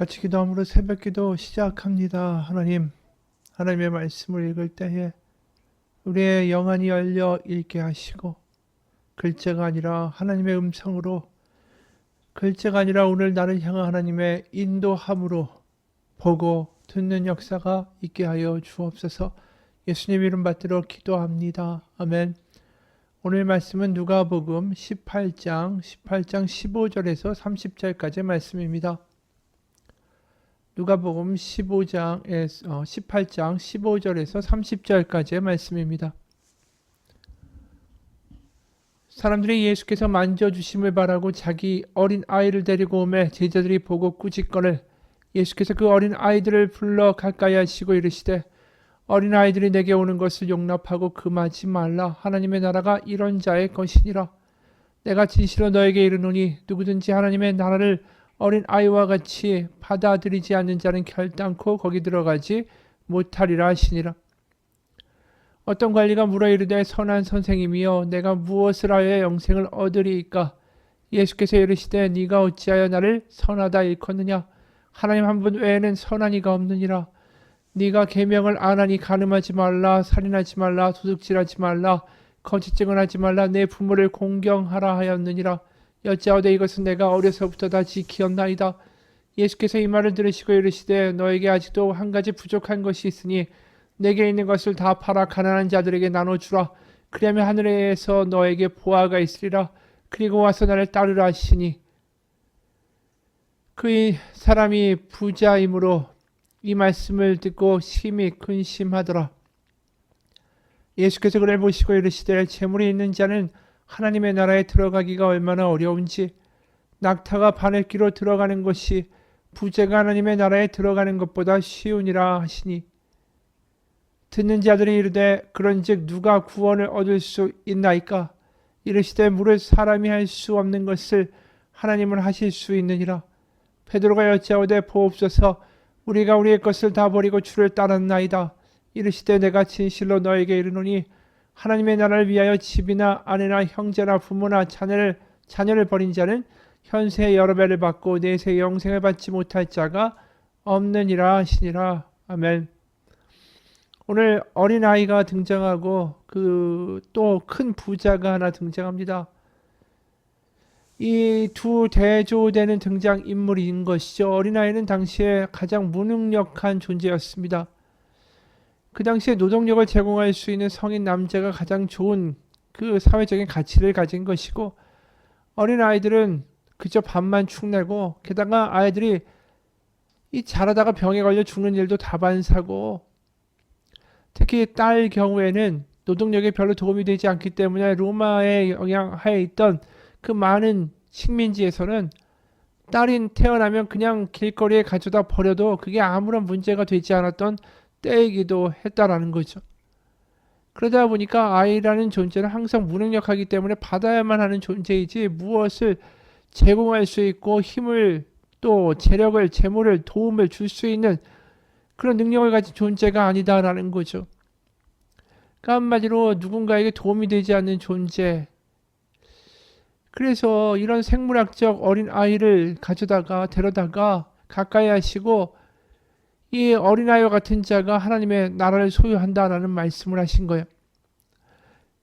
같이 기도함으로 새벽기도 시작합니다. 하나님의 말씀을 읽을 때에 우리의 영안이 열려 읽게 하시고, 글자가 아니라 하나님의 음성으로, 글자가 아니라 오늘 나를 향한 하나님의 인도함으로 보고 듣는 역사가 있게 하여 주옵소서. 예수님 이름 받들어 기도합니다. 아멘. 오늘 말씀은 누가복음 18장 15절에서 30절까지의 말씀입니다. 누가복음 18장 15절에서 30절까지의 말씀입니다. 사람들이 예수께서 만져주심을 바라고 자기 어린 아이를 데리고 오매 제자들이 보고 꾸짖거늘 예수께서 그 어린 아이들을 불러 가까이 하시고 이르시되 어린 아이들이 내게 오는 것을 용납하고 금하지 말라. 하나님의 나라가 이런 자의 것이니라. 내가 진실로 너에게 이르노니 누구든지 하나님의 나라를 어린 아이와 같이 받아들이지 않는 자는 결단코 거기 들어가지 못하리라 하시니라. 어떤 관리가 물어 이르되 선한 선생님이여 내가 무엇을 하여 영생을 얻으리이까? 예수께서 이르시되 네가 어찌하여 나를 선하다 일컫느냐? 하나님 한 분 외에는 선한 이가 없느니라. 네가 계명을 안 하니 간음하지 말라, 살인하지 말라, 도둑질하지 말라, 거짓 증언하지 말라, 내 부모를 공경하라 하였느니라. 여짜오되 이것은 내가 어려서부터 다 지키었나이다. 예수께서 이 말을 들으시고 이르시되 너에게 아직도 한 가지 부족한 것이 있으니 내게 있는 것을 다 팔아 가난한 자들에게 나눠주라. 그리하면 하늘에서 너에게 보화가 있으리라. 그리고 와서 나를 따르라 하시니 그 사람이 부자이므로 이 말씀을 듣고 심히 근심하더라. 예수께서 그를 보시고 이르시되 재물이 있는 자는 하나님의 나라에 들어가기가 얼마나 어려운지 낙타가 바늘귀로 들어가는 것이 부자가 하나님의 나라에 들어가는 것보다 쉬우니라 하시니 듣는 자들이 이르되 그런즉 누가 구원을 얻을 수 있나이까? 이르시되 무릇 사람이 할 수 없는 것을 하나님은 하실 수 있느니라. 베드로가 여짜오되 보옵소서 우리가 우리의 것을 다 버리고 주를 따랐나이다. 이르시되 내가 진실로 너에게 이르노니 하나님의 나라를 위하여 집이나 아내나 형제나 부모나 자녀를 버린 자는 현세의 여러 배를 받고 내세 영생을 받지 못할 자가 없느니라 하시니라. 아멘. 오늘 어린아이가 등장하고 또 큰 부자가 하나 등장합니다. 이 두 대조되는 등장인물인 것이죠. 어린아이는 당시에 가장 무능력한 존재였습니다. 그 당시에 노동력을 제공할 수 있는 성인 남자가 가장 좋은 그 사회적인 가치를 가진 것이고 어린아이들은 그저 밥만 축내고 게다가 아이들이 이 자라다가 병에 걸려 죽는 일도 다반사고 특히 딸 경우에는 노동력에 별로 도움이 되지 않기 때문에 로마의 영향하에 있던 그 많은 식민지에서는 딸이 태어나면 그냥 길거리에 가져다 버려도 그게 아무런 문제가 되지 않았던 때이기도 했다라는 거죠. 그러다 보니까 아이라는 존재는 항상 무능력하기 때문에 받아야만 하는 존재이지 무엇을 제공할 수 있고 힘을 또 재력을 재물을 도움을 줄 수 있는 그런 능력을 가진 존재가 아니다라는 거죠. 그러니까 한마디로 누군가에게 도움이 되지 않는 존재. 그래서 이런 생물학적 어린 아이를 데려다가 가까이 하시고 이 어린아이와 같은 자가 하나님의 나라를 소유한다라는 말씀을 하신 거예요.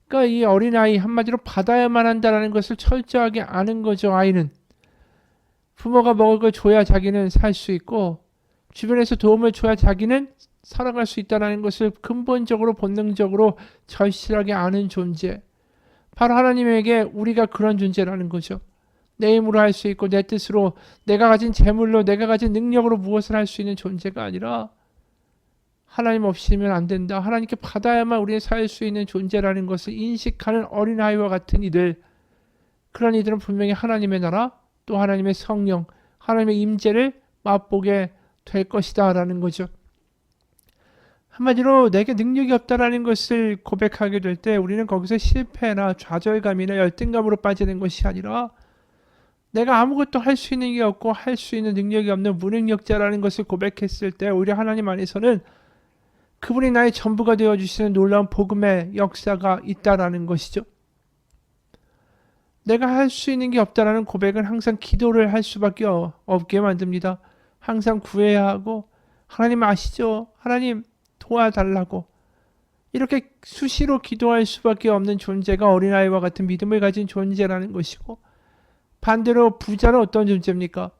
그러니까 이 어린아이 한마디로 받아야만 한다라는 것을 철저하게 아는 거죠. 아이는 부모가 먹을 걸 줘야 자기는 살 수 있고 주변에서 도움을 줘야 자기는 살아갈 수 있다는 것을 근본적으로 본능적으로 절실하게 아는 존재. 바로 하나님에게 우리가 그런 존재라는 거죠. 내 힘으로 할 수 있고 내 뜻으로 내가 가진 재물로 내가 가진 능력으로 무엇을 할 수 있는 존재가 아니라 하나님 없이면 안 된다. 하나님께 받아야만 우리는 살 수 있는 존재라는 것을 인식하는 어린아이와 같은 이들. 그런 이들은 분명히 하나님의 나라 또 하나님의 성령 하나님의 임재를 맛보게 될 것이다 라는 거죠. 한마디로 내게 능력이 없다라는 것을 고백하게 될 때 우리는 거기서 실패나 좌절감이나 열등감으로 빠지는 것이 아니라 내가 아무것도 할 수 있는 게 없고 할 수 있는 능력이 없는 무능력자라는 것을 고백했을 때 오히려 하나님 안에서는 그분이 나의 전부가 되어주시는 놀라운 복음의 역사가 있다라는 것이죠. 내가 할 수 있는 게 없다라는 고백은 항상 기도를 할 수밖에 없게 만듭니다. 항상 구해야 하고 하나님 아시죠? 하나님 도와달라고 이렇게 수시로 기도할 수밖에 없는 존재가 어린아이와 같은 믿음을 가진 존재라는 것이고, 반대로 부자는 어떤 존재입니까?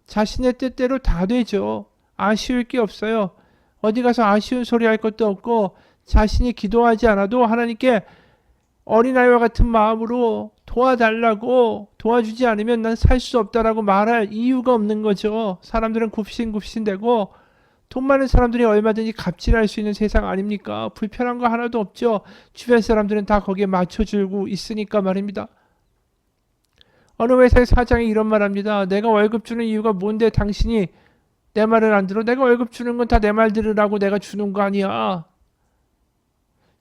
자신의 뜻대로 다 되죠. 아쉬울 게 없어요. 어디 가서 아쉬운 소리 할 것도 없고 자신이 기도하지 않아도 하나님께 어린아이와 같은 마음으로 도와달라고, 도와주지 않으면 난 살 수 없다라고 말할 이유가 없는 거죠. 사람들은 굽신굽신대고 돈 많은 사람들이 얼마든지 갑질할 수 있는 세상 아닙니까? 불편한 거 하나도 없죠. 주변 사람들은 다 거기에 맞춰주고 있으니까 말입니다. 어느 회사의 사장이 이런 말 합니다. 내가 월급 주는 이유가 뭔데 당신이 내 말을 안 들어? 내가 월급 주는 건 다 내 말 들으라고 내가 주는 거 아니야.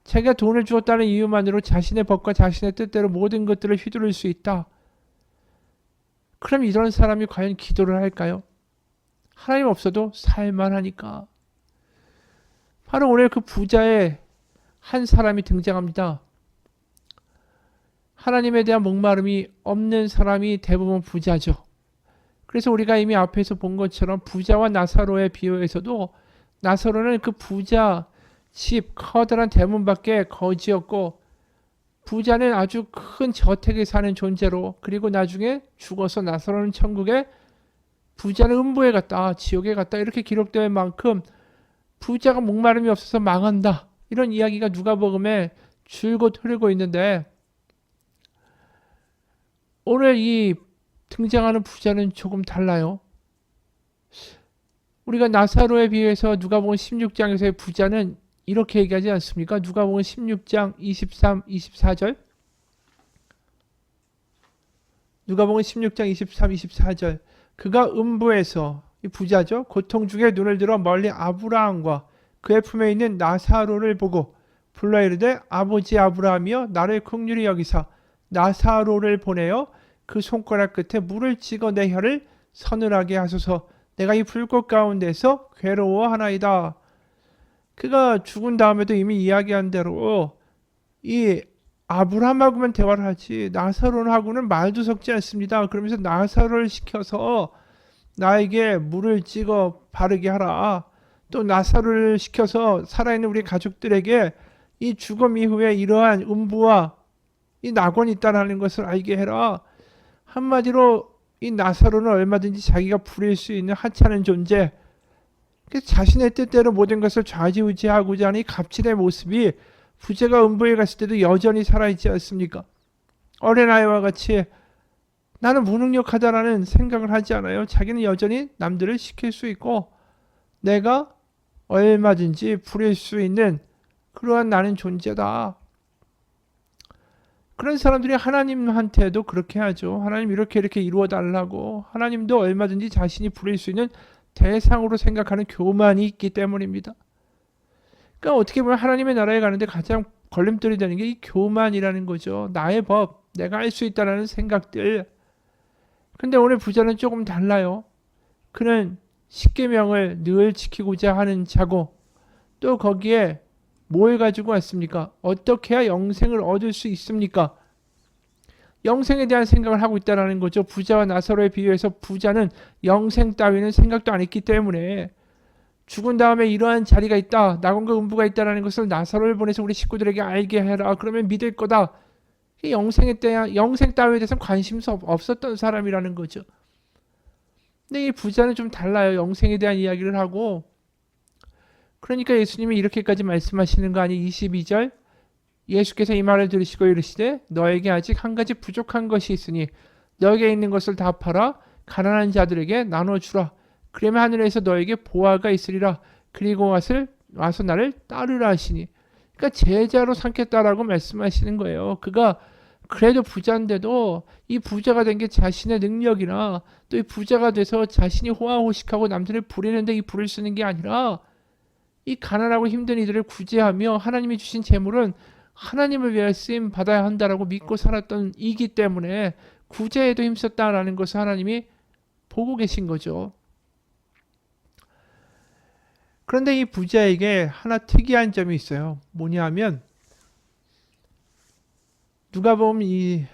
자기가 돈을 주었다는 이유만으로 자신의 법과 자신의 뜻대로 모든 것들을 휘두를 수 있다. 그럼 이런 사람이 과연 기도를 할까요? 하나님 없어도 살만하니까. 바로 오늘 그 부자의 한 사람이 등장합니다. 하나님에 대한 목마름이 없는 사람이 대부분 부자죠. 그래서 우리가 이미 앞에서 본 것처럼 부자와 나사로의 비유에서도 나사로는 그 부자 집 커다란 대문 밖에 거지였고, 부자는 아주 큰 저택에 사는 존재로, 그리고 나중에 죽어서 나사로는 천국에, 부자는 음부에 갔다, 지옥에 갔다 이렇게 기록될 만큼 부자가 목마름이 없어서 망한다, 이런 이야기가 누가복음에 줄곧 흐르고 있는데, 오늘 이 등장하는 부자는 조금 달라요. 우리가 나사로에 비해서 누가복음 16장에서의 부자는 이렇게 얘기하지 않습니까? 누가복음 16장 23, 24절. 누가복음 16장 23, 24절. 그가 음부에서, 이 부자죠, 고통 중에 눈을 들어 멀리 아브라함과 그의 품에 있는 나사로를 보고 불러 이르되 아버지 아브라함이여 나를 긍휼히 여기사 나사로를 보내어 그 손가락 끝에 물을 찍어 내 혀를 서늘하게 하소서. 내가 이 불꽃 가운데서 괴로워하나이다. 그가 죽은 다음에도 이미 이야기한 대로 이 아브라함하고만 대화를 하지 나사로하고는 말도 섞지 않습니다. 그러면서 나사로를 시켜서 나에게 물을 찍어 바르게 하라. 또 나사로를 시켜서 살아있는 우리 가족들에게 이 죽음 이후에 이러한 음부와 이 낙원이 있다는 것을 알게 해라. 한마디로 이 나사로는 얼마든지 자기가 부릴 수 있는 하찮은 존재, 자신의 뜻대로 모든 것을 좌지우지하고자 하는 이 갑질의 모습이 부자가 음부에 갔을 때도 여전히 살아있지 않습니까? 어린아이와 같이 나는 무능력하다라는 생각을 하지 않아요. 자기는 여전히 남들을 시킬 수 있고 내가 얼마든지 부릴 수 있는 그러한 나는 존재다. 그런 사람들이 하나님한테도 그렇게 하죠. 하나님 이렇게 이루어 달라고. 하나님도 얼마든지 자신이 부릴 수 있는 대상으로 생각하는 교만이 있기 때문입니다. 그러니까 어떻게 보면 하나님의 나라에 가는데 가장 걸림돌이 되는 게 이 교만이라는 거죠. 나의 법, 내가 할 수 있다는 생각들. 근데 오늘 부자는 조금 달라요. 그는 십계명을 늘 지키고자 하는 자고, 또 거기에 뭘 가지고 왔습니까? 어떻게 해야 영생을 얻을 수 있습니까? 영생에 대한 생각을 하고 있다는 거죠. 부자와 나사로에 비유해서 부자는 영생 따위는 생각도 안 했기 때문에 죽은 다음에 이러한 자리가 있다, 낙원과 음부가 있다는 것을 나사로를 보내서 우리 식구들에게 알게 해라. 그러면 믿을 거다. 영생 따위에 대해서는 관심도 없었던 사람이라는 거죠. 근데 이 부자는 좀 달라요. 영생에 대한 이야기를 하고. 그러니까 예수님이 이렇게까지 말씀하시는 거 아니? 22절. 예수께서 이 말을 들으시고 이르시되 너에게 아직 한 가지 부족한 것이 있으니 너에게 있는 것을 다 팔아 가난한 자들에게 나눠주라. 그러면 하늘에서 너에게 보화가 있으리라. 그리고 와서 나를 따르라 하시니. 그러니까 제자로 삼겠다라고 말씀하시는 거예요. 그가 그래도 부자인데도 이 부자가 된 게 자신의 능력이나 또 이 부자가 돼서 자신이 호화호식하고 남들을 부리는데 이 부를 쓰는 게 아니라 이 가난하고 힘든 이들을 구제하며 하나님이 주신 재물은 하나님을 위해 쓰임 받아야 한다라고 믿고 살았던 이기 때문에 구제에도 힘썼다라는 것을 하나님이 보고 계신 거죠. 그런데 이 부자에게 하나 특이한 점이 있어요. 뭐냐 하면 누가복음 이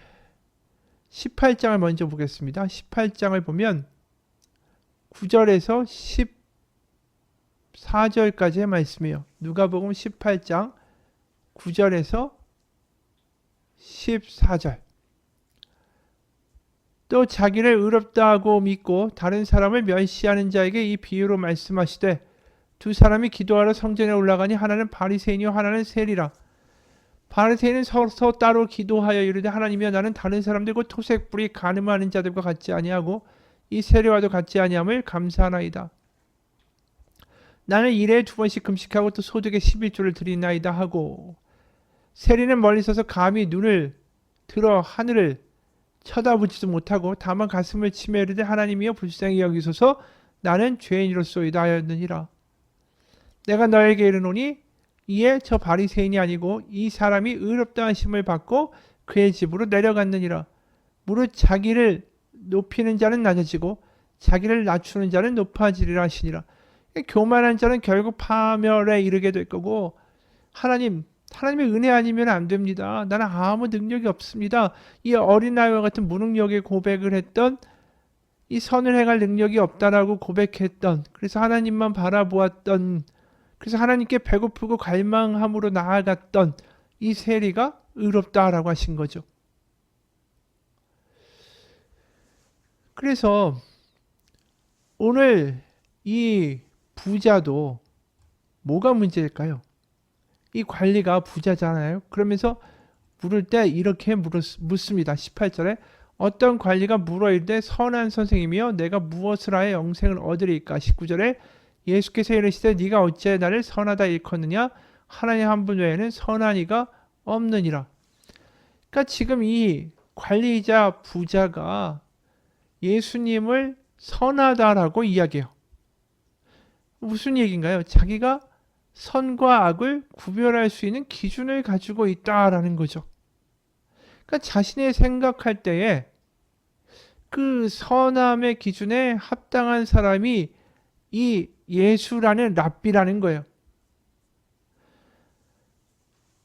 18장을 먼저 보겠습니다. 18장을 보면 9절에서 14절까지의 말씀이에요. 누가복음 18장 9절에서 14절. 또 자기를 의롭다 하고 믿고 다른 사람을 멸시하는 자에게 이 비유로 말씀하시되 두 사람이 기도하러 성전에 올라가니 하나는 바리새인이요 하나는 세리라. 바리새인은 서로 따로 기도하여 이르되 하나님이여 나는 다른 사람들 곧 토색불이 간음하는 자들과 같지 아니하고 이 세리와도 같지 아니함을 감사하나이다. 나는 일에 2번씩 금식하고 또 소득의 11조를 드리나이다 하고 세리는 멀리 서서 감히 눈을 들어 하늘을 쳐다보지도 못하고 다만 가슴을 치며 이르되 하나님이여 불쌍히 여기소서 나는 죄인이로소이다 하였느니라. 내가 너에게 이르노니 이에 저 바리새인이 아니고 이 사람이 의롭다 하심을 받고 그의 집으로 내려갔느니라. 무릇 자기를 높이는 자는 낮아지고 자기를 낮추는 자는 높아지리라 하시니라. 교만한 자는 결국 파멸에 이르게 될 거고 하나님의 은혜 아니면 안 됩니다. 나는 아무 능력이 없습니다. 이 어린아이와 같은 무능력의 고백을 했던 이 선을 행할 능력이 없다라고 고백했던 그래서 하나님만 바라보았던 그래서 하나님께 배고프고 갈망함으로 나아갔던 이 세리가 의롭다라고 하신 거죠. 그래서 오늘 이 부자도 뭐가 문제일까요? 이 관리가 부자잖아요. 그러면서 물을 때 이렇게 묻습니다. 18절에 어떤 관리가 물어 이르되 선한 선생님이여 내가 무엇을 하여 영생을 얻으리까? 19절에 예수께서 이르시되 네가 어찌하여 나를 선하다 일컫느냐? 하나님 한 분 외에는 선한 이가 없느니라. 그러니까 지금 이 관리자 부자가 예수님을 선하다라고 이야기해요. 무슨 얘기인가요? 자기가 선과 악을 구별할 수 있는 기준을 가지고 있다라는 거죠. 그러니까 자신이 생각할 때에 그 선함의 기준에 합당한 사람이 이 예수라는 랍비라는 거예요.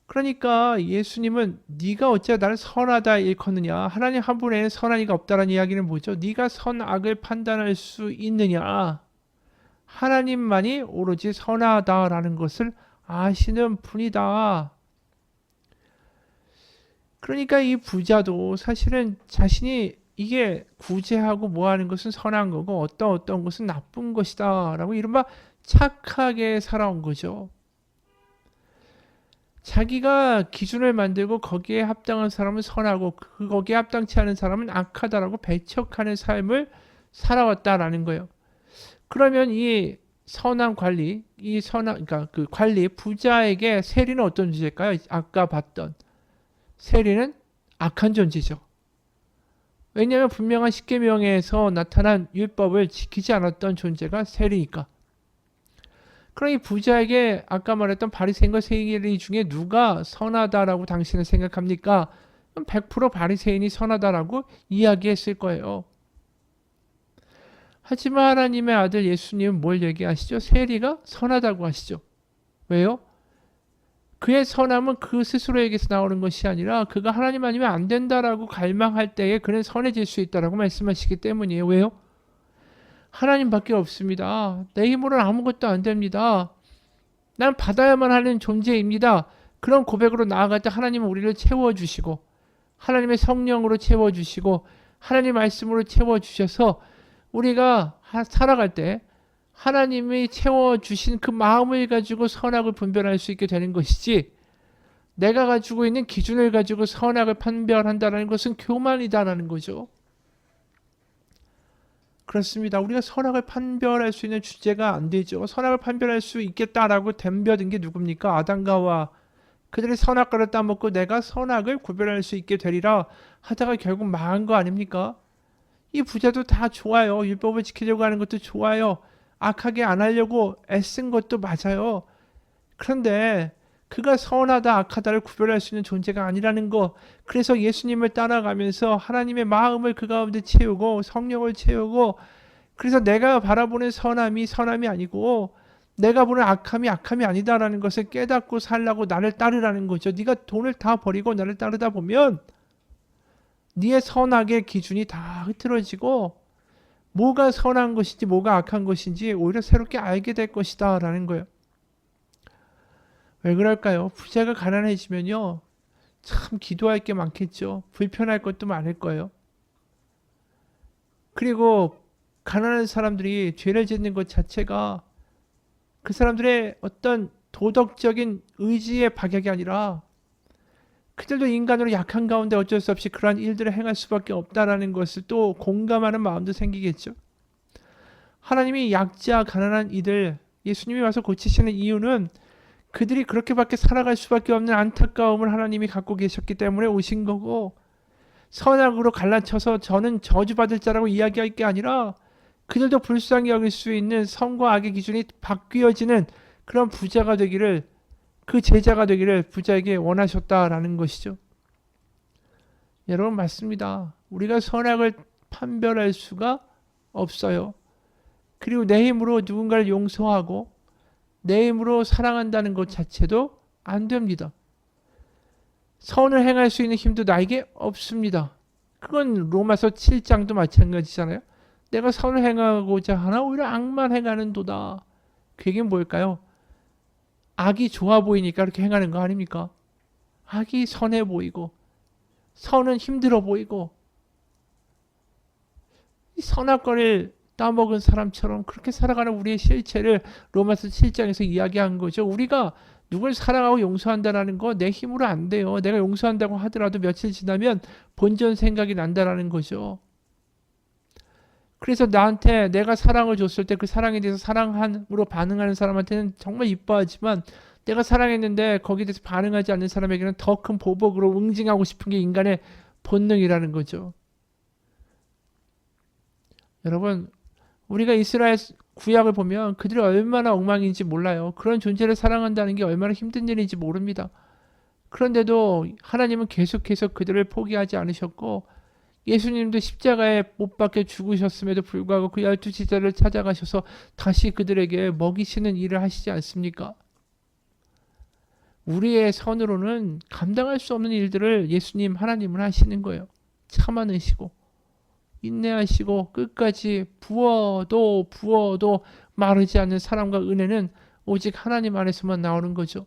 그러니까 예수님은 네가 어찌하여 나를 선하다 일컫느냐? 하나님 한 분에는 선한 이가 없다라는 이야기는 뭐죠? 네가 선악을 판단할 수 있느냐? 하나님만이 오로지 선하다라는 것을 아시는 분이다. 그러니까 이 부자도 사실은 자신이 이게 구제하고 뭐하는 것은 선한 거고 어떤 것은 나쁜 것이다 라고 이른바 착하게 살아온 거죠. 자기가 기준을 만들고 거기에 합당한 사람은 선하고 거기에 합당치 않은 사람은 악하다라고 배척하는 삶을 살아왔다라는 거예요. 그러면 이 선한 관리, 그러니까 그 관리 부자에게 세리는 어떤 존재일까요? 아까 봤던 세리는 악한 존재죠. 왜냐하면 분명한 십계명에서 나타난 율법을 지키지 않았던 존재가 세리니까. 그럼 이 부자에게 아까 말했던 바리새인과 세리 중에 누가 선하다라고 당신은 생각합니까? 그럼 100% 바리새인이 선하다라고 이야기했을 거예요. 하지만 하나님의 아들 예수님은 뭘 얘기하시죠? 세리가 선하다고 하시죠. 왜요? 그의 선함은 그 스스로에게서 나오는 것이 아니라 그가 하나님 아니면 안 된다라고 갈망할 때에 그는 선해질 수 있다라고 말씀하시기 때문이에요. 왜요? 하나님밖에 없습니다. 내 힘으로는 아무것도 안 됩니다. 난 받아야만 하는 존재입니다. 그런 고백으로 나아갈 때 하나님은 우리를 채워주시고 하나님의 성령으로 채워주시고 하나님의 말씀으로 채워주셔서 우리가 살아갈 때 하나님이 채워주신 그 마음을 가지고 선악을 분별할 수 있게 되는 것이지 내가 가지고 있는 기준을 가지고 선악을 판별한다는 것은 교만이다라는 거죠. 그렇습니다. 우리가 선악을 판별할 수 있는 주제가 안 되죠. 선악을 판별할 수 있겠다라고 덤벼든 게 누굽니까? 아담과 하와. 그들이 선악과를 따먹고 내가 선악을 구별할 수 있게 되리라 하다가 결국 망한 거 아닙니까? 이 부자도 다 좋아요. 율법을 지키려고 하는 것도 좋아요. 악하게 안 하려고 애쓴 것도 맞아요. 그런데 그가 선하다 악하다를 구별할 수 있는 존재가 아니라는 거. 그래서 예수님을 따라가면서 하나님의 마음을 그 가운데 채우고 성령을 채우고 그래서 내가 바라보는 선함이 선함이 아니고 내가 보는 악함이 악함이 아니다라는 것을 깨닫고 살라고 나를 따르라는 거죠. 네가 돈을 다 버리고 나를 따르다 보면 네의 선악의 기준이 다 흐트러지고 뭐가 선한 것인지 뭐가 악한 것인지 오히려 새롭게 알게 될 것이다 라는 거예요. 왜 그럴까요? 부자가 가난해지면요, 참 기도할 게 많겠죠. 불편할 것도 많을 거예요. 그리고 가난한 사람들이 죄를 짓는 것 자체가 그 사람들의 어떤 도덕적인 의지의 박약이 아니라 그들도 인간으로 약한 가운데 어쩔 수 없이 그러한 일들을 행할 수밖에 없다라는 것을 또 공감하는 마음도 생기겠죠. 하나님이 약자 가난한 이들 예수님이 와서 고치시는 이유는 그들이 그렇게밖에 살아갈 수밖에 없는 안타까움을 하나님이 갖고 계셨기 때문에 오신 거고, 선악으로 갈라쳐서 저는 저주받을 자라고 이야기할 게 아니라 그들도 불쌍히 여길 수 있는 선과 악의 기준이 바뀌어지는 그런 부자가 되기를, 그 제자가 되기를 부자에게 원하셨다라는 것이죠. 여러분, 맞습니다. 우리가 선악을 판별할 수가 없어요. 그리고 내 힘으로 누군가를 용서하고 내 힘으로 사랑한다는 것 자체도 안 됩니다. 선을 행할 수 있는 힘도 나에게 없습니다. 그건 로마서 7장도 마찬가지잖아요. 내가 선을 행하고자 하나 오히려 악만 행하는 도다. 그 얘기는 뭘까요? 악이 좋아 보이니까 그렇게 행하는 거 아닙니까? 악이 선해 보이고 선은 힘들어 보이고 이 선악과를 따먹은 사람처럼 그렇게 살아가는 우리의 실체를 로마서 7장에서 이야기한 거죠. 우리가 누굴 사랑하고 용서한다는 거 내 힘으로 안 돼요. 내가 용서한다고 하더라도 며칠 지나면 본전 생각이 난다라는 거죠. 그래서 나한테 내가 사랑을 줬을 때 그 사랑에 대해서 사랑으로 반응하는 사람한테는 정말 이뻐하지만, 내가 사랑했는데 거기에 대해서 반응하지 않는 사람에게는 더 큰 보복으로 응징하고 싶은 게 인간의 본능이라는 거죠. 여러분, 우리가 이스라엘 구약을 보면 그들이 얼마나 엉망인지 몰라요. 그런 존재를 사랑한다는 게 얼마나 힘든 일인지 모릅니다. 그런데도 하나님은 계속해서 그들을 포기하지 않으셨고, 예수님도 십자가에 못 박혀 죽으셨음에도 불구하고 그 12제자를 찾아가셔서 다시 그들에게 먹이시는 일을 하시지 않습니까? 우리의 선으로는 감당할 수 없는 일들을 예수님 하나님은 하시는 거예요. 참아내시고 인내하시고 끝까지 부어도 마르지 않는 사랑과 은혜는 오직 하나님 안에서만 나오는 거죠.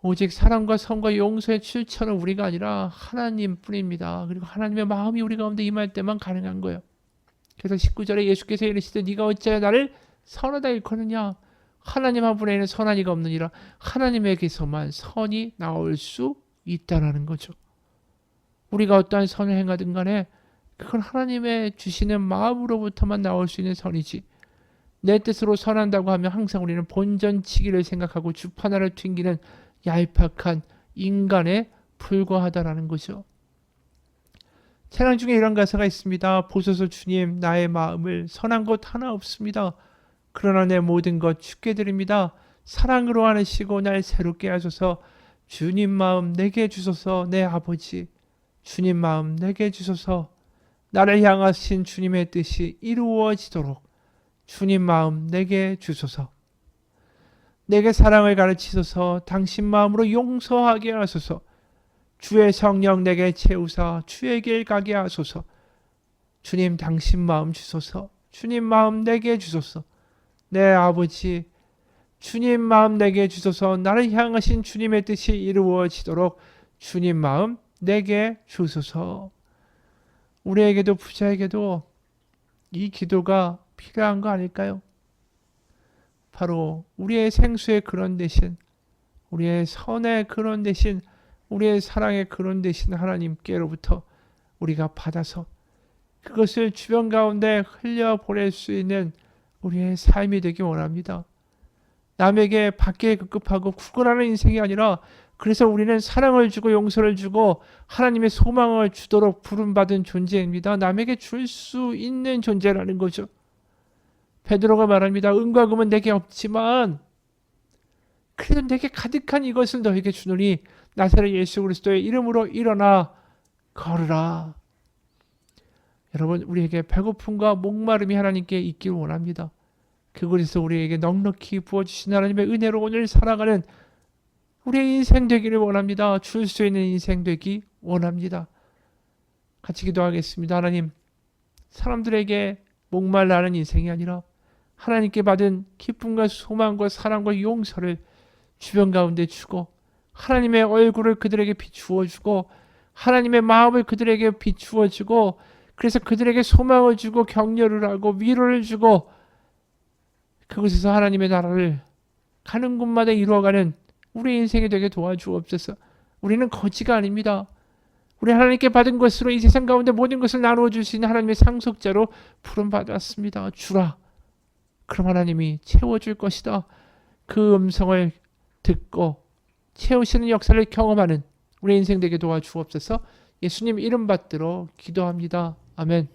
오직 사랑과 선과 용서의 출처는 우리가 아니라 하나님뿐입니다. 그리고 하나님의 마음이 우리 가운데 임할 때만 가능한 거예요. 그래서 19절에 예수께서 이르시되 네가 어찌하여 나를 선하다 일컫느냐. 하나님 한 분에는 선한 이가 없느니라. 하나님에게서만 선이 나올 수 있다라는 거죠. 우리가 어떠한 선을 행하든 간에 그건 하나님의 주시는 마음으로부터만 나올 수 있는 선이지, 내 뜻으로 선한다고 하면 항상 우리는 본전치기를 생각하고 주판화를 튕기는 얄팍한 인간에 불과하다라는 거죠. 찬양 중에 이런 가사가 있습니다. 보소서 주님, 나의 마음을 선한 것 하나 없습니다. 그러나 내 모든 것 주께 드립니다. 사랑으로 안으시고 날 새롭게 하소서. 주님 마음 내게 주소서. 내 아버지, 주님 마음 내게 주소서. 나를 향하신 주님의 뜻이 이루어지도록 주님 마음 내게 주소서. 내게 사랑을 가르치소서. 당신 마음으로 용서하게 하소서. 주의 성령 내게 채우사 주의 길 가게 하소서. 주님 당신 마음 주소서. 주님 마음 내게 주소서. 내 아버지, 주님 마음 내게 주소서. 나를 향하신 주님의 뜻이 이루어지도록 주님 마음 내게 주소서. 우리에게도 부자에게도 이 기도가 필요한 거 아닐까요? 바로 우리의 생수의 근원 대신, 우리의 선의 근원 대신, 우리의 사랑의 근원 대신 하나님께로부터 우리가 받아서 그것을 주변 가운데 흘려보낼 수 있는 우리의 삶이 되기 원합니다. 남에게 받기에 급급하고 구걸하는 인생이 아니라, 그래서 우리는 사랑을 주고 용서를 주고 하나님의 소망을 주도록 부름받은 존재입니다. 남에게 줄 수 있는 존재라는 거죠. 베드로가 말합니다. 은과 금은 내게 없지만 그래도 내게 가득한 이것을 너에게 주노니 나사렛 예수 그리스도의 이름으로 일어나 걸으라. 여러분, 우리에게 배고픔과 목마름이 하나님께 있길 원합니다. 그곳에서 우리에게 넉넉히 부어주신 하나님의 은혜로 오늘 살아가는 우리의 인생 되기를 원합니다. 줄 수 있는 인생 되기 원합니다. 같이 기도하겠습니다. 하나님, 사람들에게 목말라하는 인생이 아니라 하나님께 받은 기쁨과 소망과 사랑과 용서를 주변 가운데 주고 하나님의 얼굴을 그들에게 비추어 주고 하나님의 마음을 그들에게 비추어 주고 그래서 그들에게 소망을 주고 격려를 하고 위로를 주고 그곳에서 하나님의 나라를 가는 곳마다 이루어가는 우리 인생이 되게 도와주옵소서. 우리는 거지가 아닙니다. 우리 하나님께 받은 것으로 이 세상 가운데 모든 것을 나누어 주시는 하나님의 상속자로 부름받았습니다. 주라. 그럼 하나님이 채워줄 것이다. 그 음성을 듣고 채우시는 역사를 경험하는 우리 인생 되게 도와주옵소서. 예수님 이름 받들어 기도합니다. 아멘.